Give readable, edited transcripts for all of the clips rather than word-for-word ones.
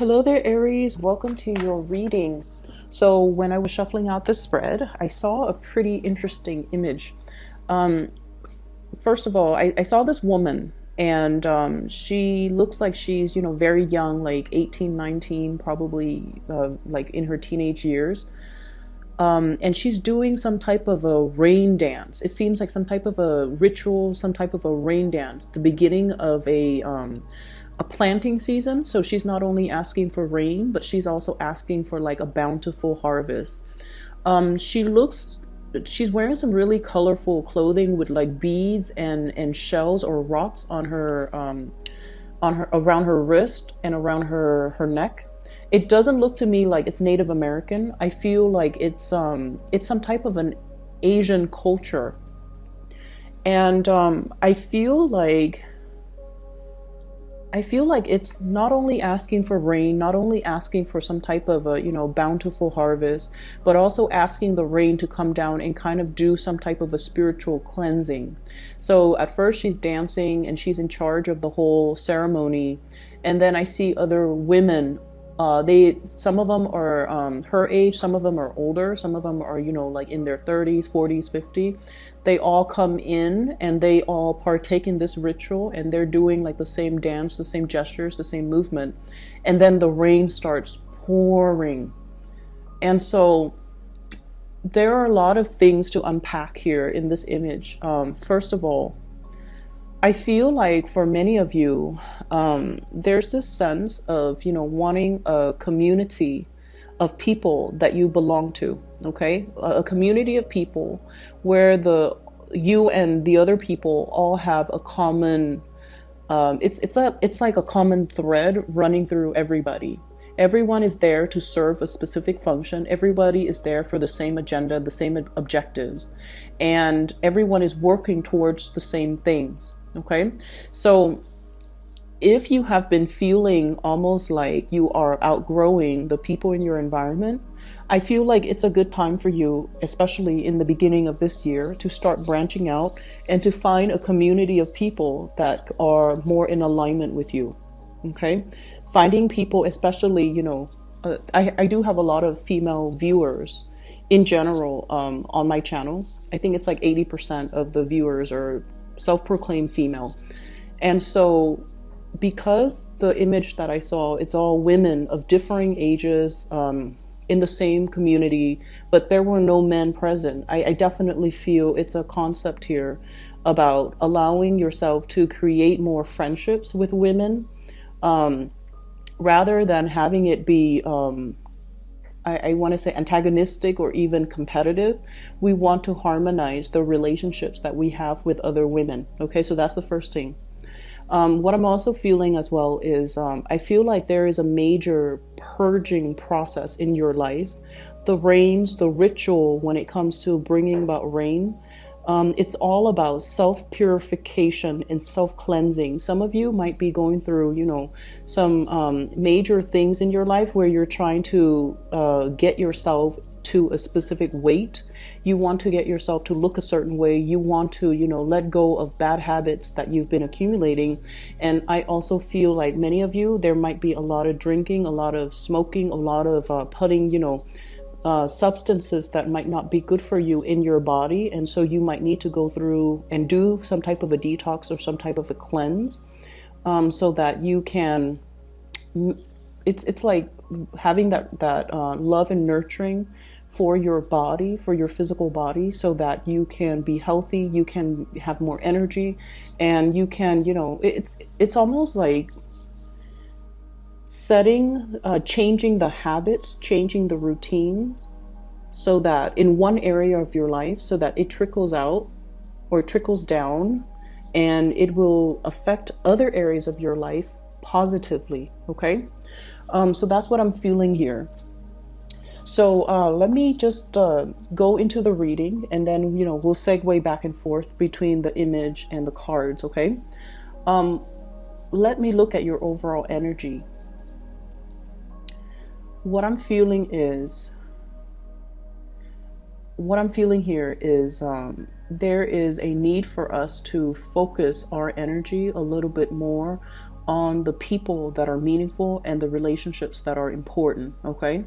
Hello there, Aries. Welcome to your reading. So when I was shuffling out the spread, I saw a pretty interesting image. Um, First of all, I saw this woman, and she looks like she's, very young, like 18, 19, probably like in her teenage years. And she's doing some type of a rain dance. It seems like some type of a ritual, some type of a rain dance, the beginning of a planting season. So she's not only asking for rain, but she's also asking for like a bountiful harvest. She looks, she's wearing some really colorful clothing with like beads and shells or rocks on her, around her wrist and around her neck. It doesn't look to me like it's Native American. I feel like it's some type of an Asian culture. And I feel like it's not only asking for rain, not only asking for some type of a, bountiful harvest, but also asking the rain to come down and kind of do some type of a spiritual cleansing. So at first she's dancing and she's in charge of the whole ceremony. And then I see other women. Some of them are her age, some of them are older, some of them are, like in their 30s, 40s, 50s. They all come in and they all partake in this ritual, and they're doing like the same dance, the same gestures, the same movement. And then the rain starts pouring. And so there are a lot of things to unpack here in this image. First of all, I feel like for many of you, there's this sense of, wanting a community of people that you belong to, okay? A community of people where you and the other people all have a common, it's like a common thread running through everybody. Everyone is there to serve a specific function. Everybody is there for the same agenda, the same objectives, and everyone is working towards the same things. Okay, so if you have been feeling almost like you are outgrowing the people in your environment, I feel like it's a good time for you, especially in the beginning of this year, to start branching out and to find a community of people that are more in alignment with you. Okay, finding people, especially, I do have a lot of female viewers in general on my channel. I think it's like 80% of the viewers are self-proclaimed female. And so because the image that I saw, it's all women of differing ages in the same community, but there were no men present. I definitely feel it's a concept here about allowing yourself to create more friendships with women, rather than having it be I want to say antagonistic or even competitive. We want to harmonize the relationships that we have with other women. Okay, so that's the first thing. What I'm also feeling as well is I feel like there is a major purging process in your life. The rains, the ritual when it comes to bringing about rain, it's all about self-purification and self-cleansing. Some of you might be going through, some major things in your life where you're trying to get yourself to a specific weight. You want to get yourself to look a certain way. You want to, let go of bad habits that you've been accumulating. And I also feel like many of you, there might be a lot of drinking, a lot of smoking, a lot of putting, substances that might not be good for you in your body. And so you might need to go through and do some type of a detox or some type of a cleanse, so that you can, it's like having that love and nurturing for your body, for your physical body, so that you can be healthy, you can have more energy, and you can, it's almost like changing the habits, changing the routines, so that in one area of your life, so that it trickles out or trickles down, and it will affect other areas of your life positively. Okay, so that's what I'm feeling here. So let me just go into the reading, and then we'll segue back and forth between the image and the cards. Okay, let me look at your overall energy. What I'm feeling here is there is a need for us to focus our energy a little bit more on the people that are meaningful and the relationships that are important, okay?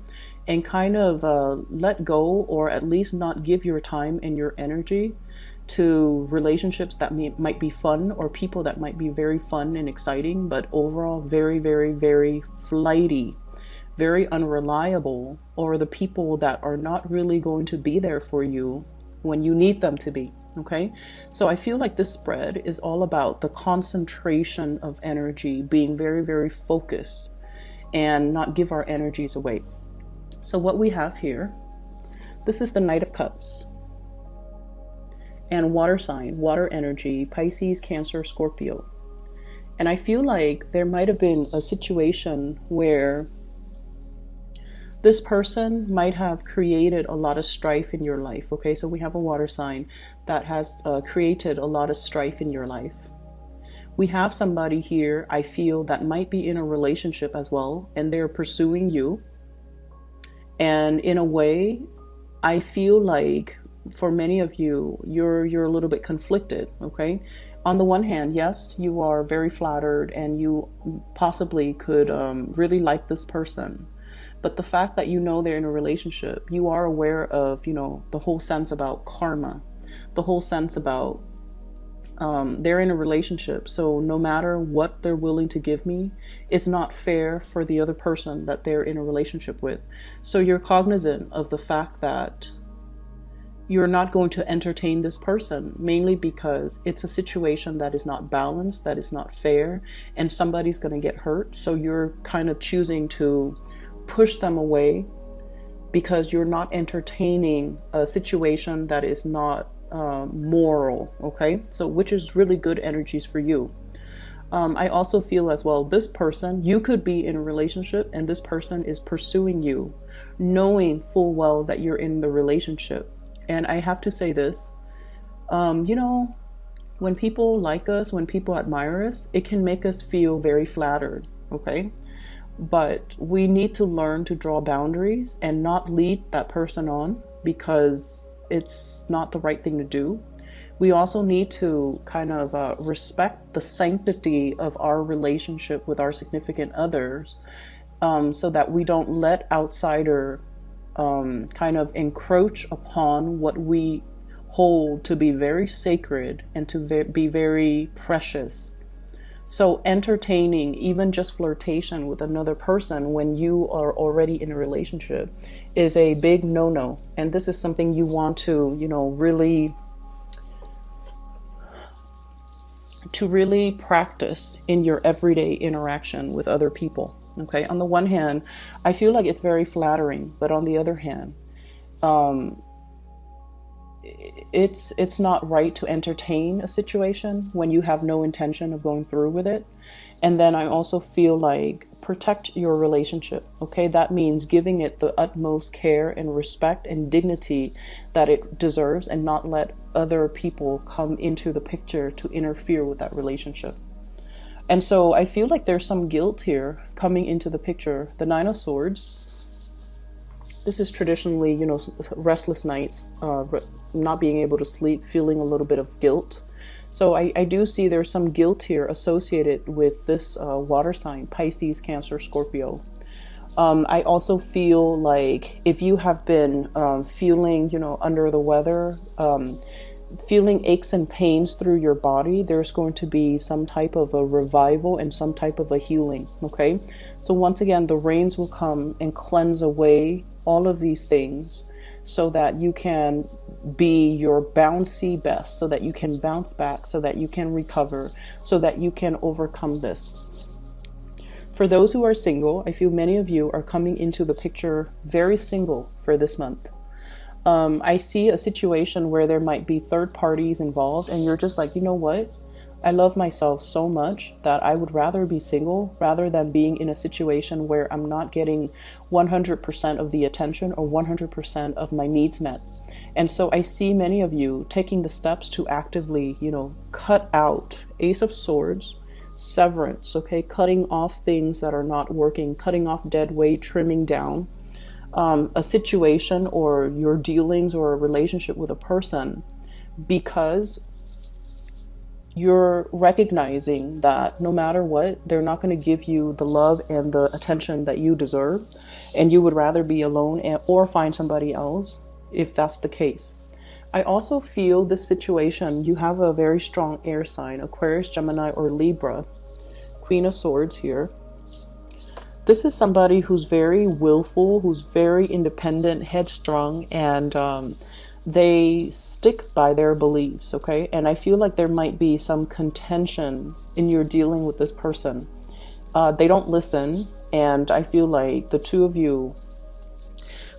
And kind of let go, or at least not give your time and your energy to relationships that might be fun, or people that might be very fun and exciting, but overall very, very, very flighty, very unreliable, or the people that are not really going to be there for you when you need them to be. Okay, so I feel like this spread is all about the concentration of energy, being very, very focused and not give our energies away. So what we have here, this is the Knight of Cups and water sign, water energy, Pisces, Cancer, Scorpio. And I feel like there might have been a situation where this person might have created a lot of strife in your life. Okay, so we have a water sign that has created a lot of strife in your life. We have somebody here, I feel, that might be in a relationship as well, and they're pursuing you. And in a way, I feel like for many of you, you're a little bit conflicted. Okay, on the one hand, yes, you are very flattered and you possibly could really like this person. But the fact that you know they're in a relationship, you are aware of, you know, the whole sense about karma, the whole sense about they're in a relationship. So no matter what they're willing to give me, it's not fair for the other person that they're in a relationship with. So you're cognizant of the fact that you're not going to entertain this person, mainly because it's a situation that is not balanced, that is not fair, and somebody's going to get hurt. So you're kind of choosing to push them away because you're not entertaining a situation that is not moral. Okay, so which is really good energies for you. I also feel as well, this person, you could be in a relationship and this person is pursuing you, knowing full well that you're in the relationship. And I have to say this, you know, when people like us, when people admire us, it can make us feel very flattered. Okay, but we need to learn to draw boundaries and not lead that person on because it's not the right thing to do. We also need to kind of respect the sanctity of our relationship with our significant others, so that we don't let outsider kind of encroach upon what we hold to be very sacred and to be very precious. So entertaining even just flirtation with another person when you are already in a relationship is a big no-no. And this is something you want to, you know, really practice in your everyday interaction with other people. Okay, on the one hand, I feel like it's very flattering, but on the other hand, it's not right to entertain a situation when you have no intention of going through with it. And then I also feel like protect your relationship. Okay, that means giving it the utmost care and respect and dignity that it deserves, and not let other people come into the picture to interfere with that relationship. And so I feel like there's some guilt here coming into the picture. The Nine of Swords, this is traditionally, you know, restless nights, not being able to sleep, feeling a little bit of guilt. So I do see there's some guilt here associated with this water sign, Pisces, Cancer, Scorpio. I also feel like if you have been feeling, you know, under the weather, feeling aches and pains through your body, there's going to be some type of a revival and some type of a healing. Okay, so once again, the rains will come and cleanse away all of these things so that you can be your bouncy best, so that you can bounce back, so that you can recover, so that you can overcome this. For those who are single, I feel many of you are coming into the picture very single for this month. I see a situation where there might be third parties involved and you're just like, you know what? I love myself so much that I would rather be single rather than being in a situation where I'm not getting 100% of the attention or 100% of my needs met. And so I see many of you taking the steps to actively, you know, cut out Ace of Swords, severance, okay? Cutting off things that are not working, cutting off dead weight, trimming down. A situation or your dealings or a relationship with a person, because you're recognizing that no matter what, they're not going to give you the love and the attention that you deserve, and you would rather be alone or find somebody else if that's the case. I also feel this situation, you have a very strong air sign, Aquarius, Gemini, or Libra, Queen of Swords here. This is somebody who's very willful, who's very independent, headstrong, and they stick by their beliefs, okay? And I feel like there might be some contention in your dealing with this person. They don't listen, and I feel like the two of you,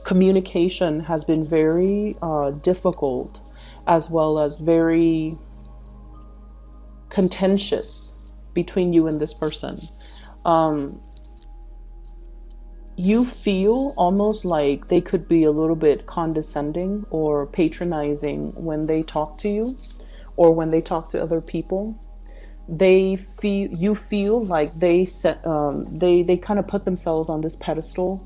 communication has been very difficult, as well as very contentious between you and this person. You feel almost like they could be a little bit condescending or patronizing when they talk to you or when they talk to other people. You feel like they kind of put themselves on this pedestal.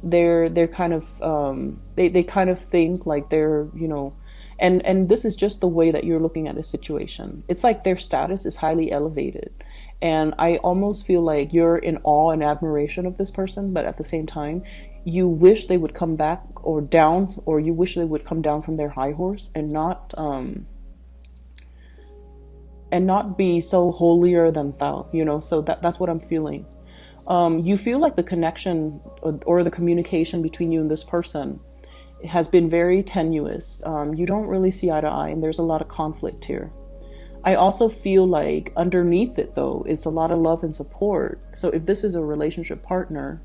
They're kind of they kind of think like they're, you know, and this is just the way that you're looking at a situation. It's like their status is highly elevated. And I almost feel like you're in awe and admiration of this person, but at the same time, you wish they would come back or down, or you wish they would come down from their high horse and not be so holier than thou, you know. So that's what I'm feeling. You feel like the connection or the communication between you and this person has been very tenuous. You don't really see eye to eye, and there's a lot of conflict here. I also feel like underneath it, though, is a lot of love and support. So if this is a relationship partner,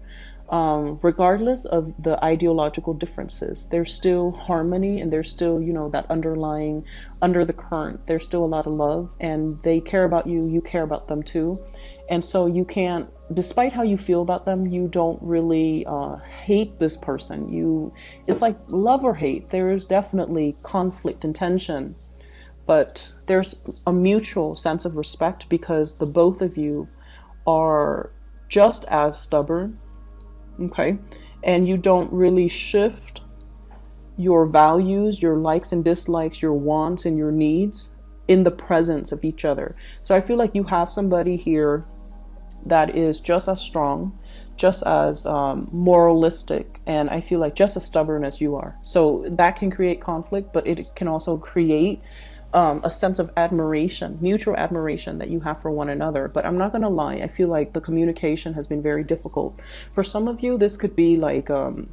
regardless of the ideological differences, there's still harmony, and there's still, you know, that underlying, under the current, there's still a lot of love, and they care about you, you care about them too. And so you can't, despite how you feel about them, you don't really hate this person. It's like love or hate. There is definitely conflict and tension. But there's a mutual sense of respect because the both of you are just as stubborn, okay? And you don't really shift your values, your likes and dislikes, your wants and your needs in the presence of each other. So I feel like you have somebody here that is just as strong, just as moralistic, and I feel like just as stubborn as you are. So that can create conflict, but it can also create a sense of admiration, mutual admiration that you have for one another. But I'm not going to lie, I feel like the communication has been very difficult. For some of you, this could be like a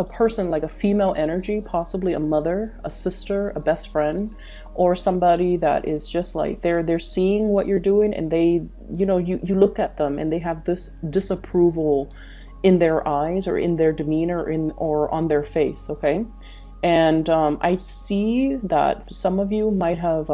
person, like a female energy, possibly a mother, a sister, a best friend, or somebody that is just like they're seeing what you're doing, and they, you know, you look at them and they have this disapproval in their eyes or in their demeanor or on their face, okay? And I see that some of you might have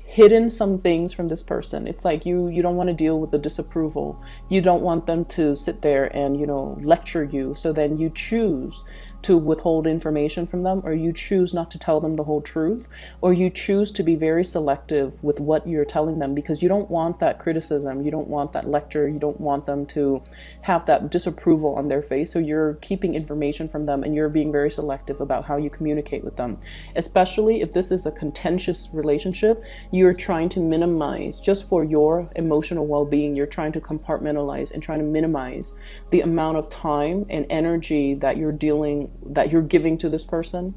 hidden some things from this person. It's like you don't want to deal with the disapproval. You don't want them to sit there and, you know, lecture you. So then you choose to withhold information from them, or you choose not to tell them the whole truth, or you choose to be very selective with what you're telling them because you don't want that criticism, you don't want that lecture, you don't want them to have that disapproval on their face. So you're keeping information from them and you're being very selective about how you communicate with them. Especially if this is a contentious relationship, you're trying to minimize, just for your emotional well-being, you're trying to compartmentalize and trying to minimize the amount of time and energy that you're giving to this person,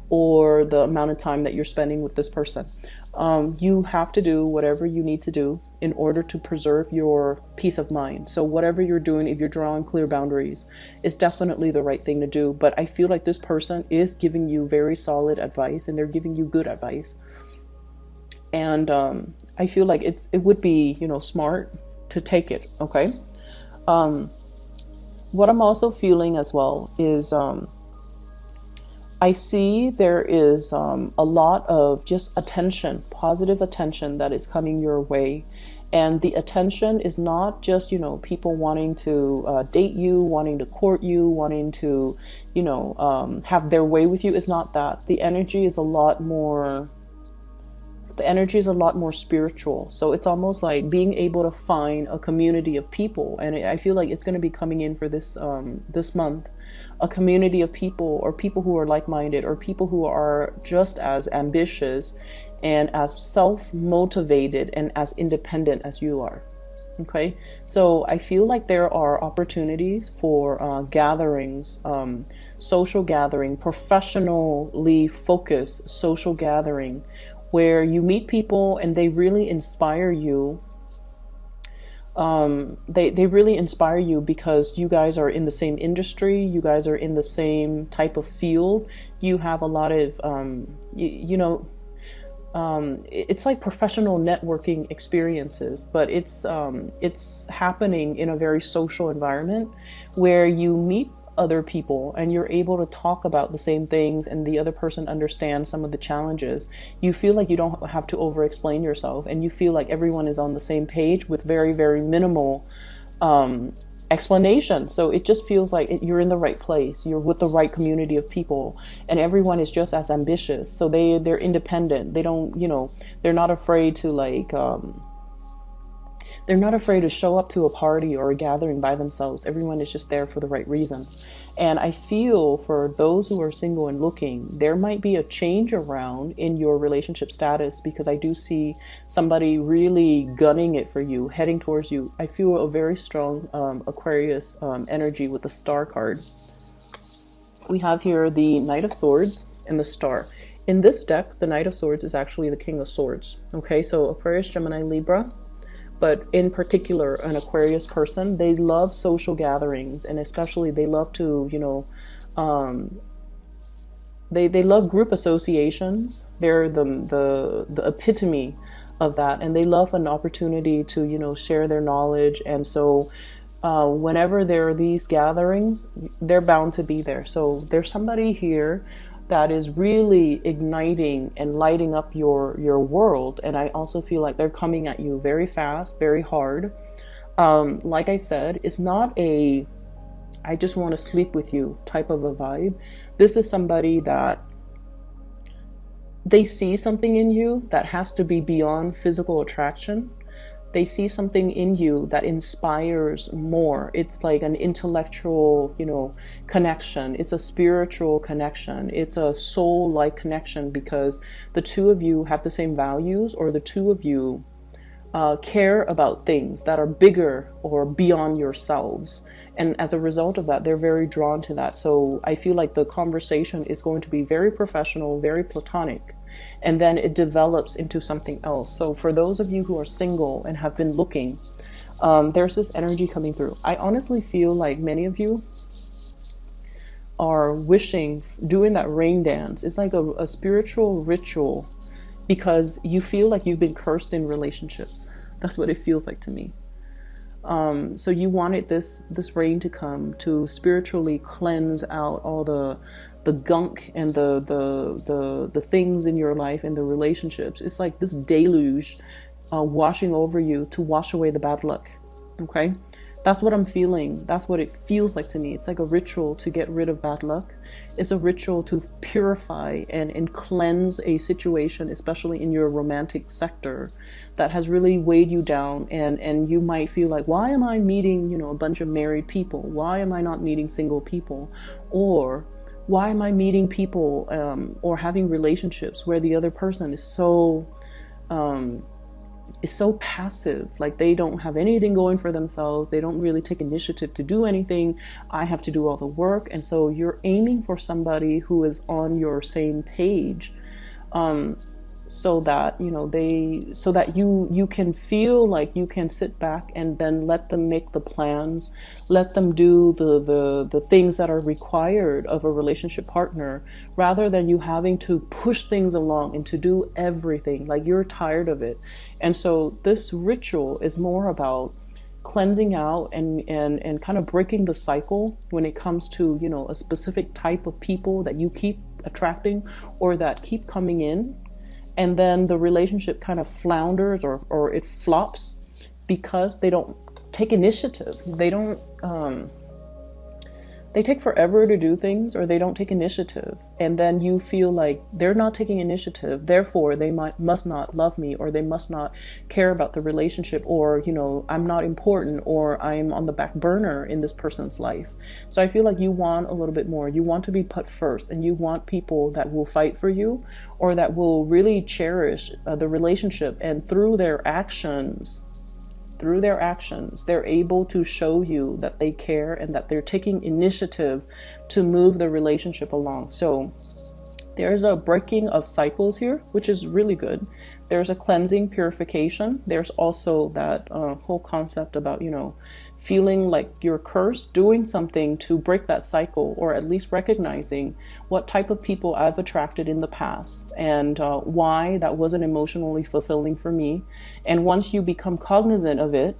or the amount of time that you're spending with this person. You have to do whatever you need to do in order to preserve your peace of mind. So whatever you're doing, if you're drawing clear boundaries, is definitely the right thing to do. But I feel like this person is giving you very solid advice, and they're giving you good advice. And I feel like it would be, you know, smart to take it, okay? What I'm also feeling as well is I see there is a lot of just attention, positive attention that is coming your way. And the attention is not just, you know, people wanting to date you, wanting to court you, wanting to, you know, have their way with you. It's not that. The energy is a lot more The energy is a lot more spiritual. So it's almost like being able to find a community of people. And I feel like it's going to be coming in for this this month, a community of people, or people who are like-minded, or people who are just as ambitious and as self-motivated and as independent as you are. Okay, so I feel like there are opportunities for gatherings, social gathering, professionally focused social gathering, where you meet people and they really inspire you. They really inspire you because you guys are in the same industry, you guys are in the same type of field, you have a lot of, it's like professional networking experiences, but it's happening in a very social environment where you meet other people and you're able to talk about the same things and the other person understands some of the challenges. You feel like you don't have to over explain yourself, and you feel like everyone is on the same page with very, very minimal explanation. So it just feels like you're in the right place, you're with the right community of people, and everyone is just as ambitious. So they're independent. They don't, they're not afraid to they're not afraid to show up to a party or a gathering by themselves. Everyone is just there for the right reasons. And I feel for those who are single and looking, there might be a change around in your relationship status, because I do see somebody really gunning it for you, heading towards you. I feel a very strong Aquarius energy with the Star card. We have here the Knight of Swords and the Star. In this deck, the Knight of Swords is actually the King of Swords. Okay, so Aquarius, Gemini, Libra. But in particular, an Aquarius person, they love social gatherings, and especially they love to, they love group associations. They're the epitome of that, and they love an opportunity to, share their knowledge. And so whenever there are these gatherings, they're bound to be there. So there's somebody here that is really igniting and lighting up your world. And I also feel like they're coming at you very fast, very hard. Like I said, it's not a I just want to sleep with you type of a vibe. This is somebody that they see something in you that has to be beyond physical attraction. They see something in you that inspires more. It's like an intellectual, connection. It's a spiritual connection. It's a soul-like connection, because the two of you have the same values, or the two of you care about things that are bigger or beyond yourselves. And as a result of that, they're very drawn to that. So I feel like the conversation is going to be very professional, very platonic, and then it develops into something else. So for those of you who are single and have been looking, there's this energy coming through. I honestly feel like many of you are wishing, doing that rain dance. It's like a spiritual ritual, because you feel like you've been cursed in relationships. That's what it feels like to me. So you wanted this rain to come to spiritually cleanse out all the gunk and the things in your life and the relationships. It's like this deluge washing over you to wash away the bad luck. Okay, that's what I'm feeling. That's what it feels like to me. It's like a ritual to get rid of bad luck. It's a ritual to purify and cleanse a situation, especially in your romantic sector, that has really weighed you down. And you might feel like, why am I meeting, a bunch of married people? Why am I not meeting single people? Or why am I meeting people or having relationships where the other person is so passive, like they don't have anything going for themselves. They don't really take initiative to do anything. I have to do all the work. And so you're aiming for somebody who is on your same page, so that you can feel like you can sit back and then let them make the plans, let them do the things that are required of a relationship partner, rather than you having to push things along and to do everything. Like, you're tired of it. And so this ritual is more about cleansing out and kind of breaking the cycle when it comes to, a specific type of people that you keep attracting or that keep coming in. And then the relationship kind of flounders or it flops because they don't take initiative. They don't they take forever to do things, or they don't take initiative. And then you feel like they're not taking initiative, therefore they must not love me, or they must not care about the relationship, or, you know, I'm not important, or I'm on the back burner in this person's life. So I feel like you want a little bit more. You want to be put first, and you want people that will fight for you, or that will really cherish the relationship. And through their actions, they're able to show you that they care and that they're taking initiative to move the relationship along. So there's a breaking of cycles here, which is really good. There's a cleansing, purification. There's also that whole concept about, you know, feeling like you're cursed, doing something to break that cycle, or at least recognizing what type of people I've attracted in the past, and why that wasn't emotionally fulfilling for me. And once you become cognizant of it,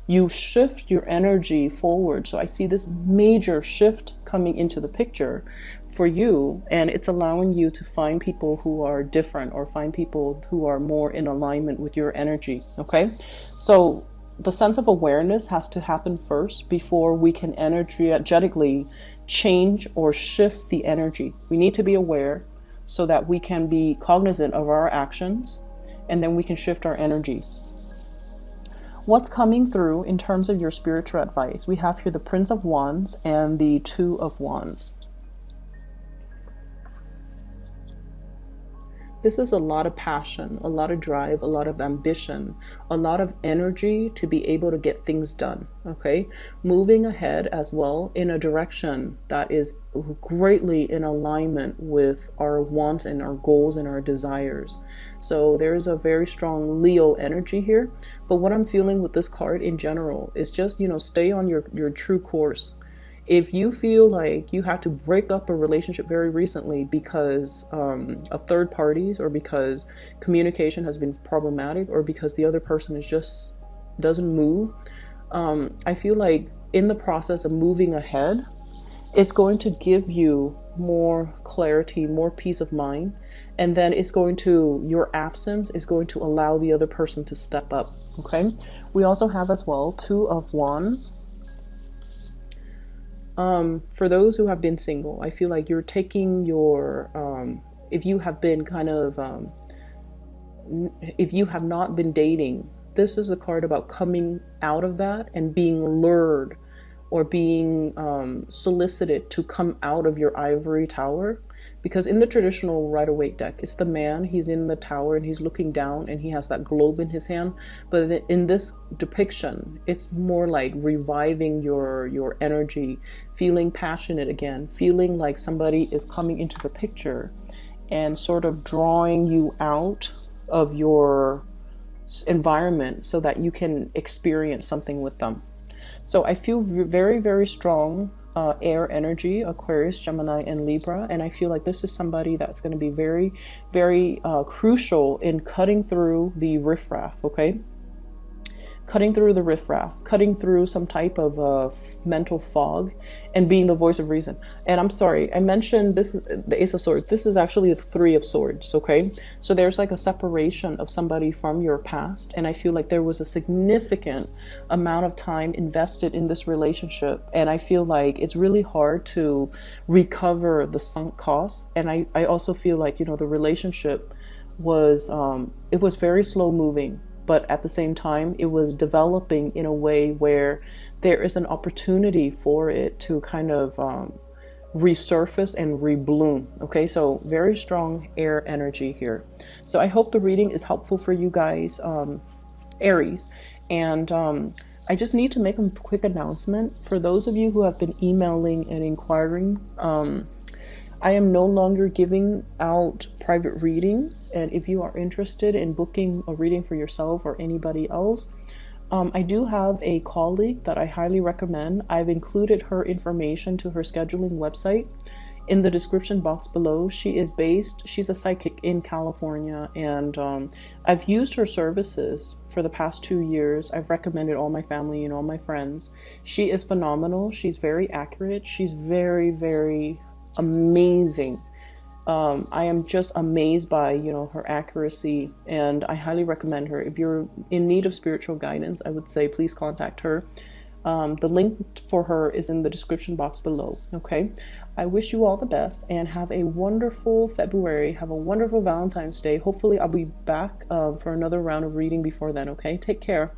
you shift your energy forward. So I see this major shift coming into the picture for you, and it's allowing you to find people who are different, or find people who are more in alignment with your energy. Okay, so the sense of awareness has to happen first before we can energetically change or shift the energy. We need to be aware so that we can be cognizant of our actions, and then we can shift our energies. What's coming through in terms of your spiritual advice? We have here the Prince of Wands and the Two of Wands. This is a lot of passion, a lot of drive, a lot of ambition, a lot of energy to be able to get things done, okay? Moving ahead as well in a direction that is greatly in alignment with our wants and our goals and our desires. So there's a very strong Leo energy here. But what I'm feeling with this card in general is just, you know, stay on your true course. If you feel like you had to break up a relationship very recently because of third parties, or because communication has been problematic, or because the other person is just doesn't move, I feel like in the process of moving ahead, it's going to give you more clarity, more peace of mind, and then your absence is going to allow the other person to step up. Okay, we also have as well Two of Wands. For those who have been single, I feel like you're taking your, if you have been if you have not been dating, this is a card about coming out of that and being lured, or being solicited to come out of your ivory tower. Because in the traditional Rider-Waite deck, it's the man, he's in the tower and he's looking down and he has that globe in his hand. But in this depiction, it's more like reviving your energy, feeling passionate again, feeling like somebody is coming into the picture and sort of drawing you out of your environment so that you can experience something with them. So I feel very, very strong air energy, Aquarius, Gemini, and Libra. And I feel like this is somebody that's going to be very, very crucial in cutting through the riffraff, okay? Cutting through the riffraff, cutting through some type of mental fog, and being the voice of reason. And I'm sorry, I mentioned this, the Ace of Swords. This is actually the Three of Swords, okay? So there's like a separation of somebody from your past, and I feel like there was a significant amount of time invested in this relationship, and I feel like it's really hard to recover the sunk costs. And I also feel like, you know, the relationship was, it was very slow moving, but at the same time, it was developing in a way where there is an opportunity for it to kind of resurface and rebloom. Okay, so very strong air energy here. So I hope the reading is helpful for you guys, Aries. And I just need to make a quick announcement. For those of you who have been emailing and inquiring, I am no longer giving out private readings, and if you are interested in booking a reading for yourself or anybody else, I do have a colleague that I highly recommend. I've included her information to her scheduling website in the description box below. She's a psychic in California, and I've used her services for the past 2 years. I've recommended all my family and all my friends. She is phenomenal. She's very accurate. She's very, very amazing. I am just amazed by, you know, her accuracy, and I highly recommend her. If you're in need of spiritual guidance, I would say please contact her. The link for her is in the description box below. Okay, I wish you all the best and have a wonderful February. Have a wonderful Valentine's Day. Hopefully I'll be back for another round of reading before then. Okay, take care.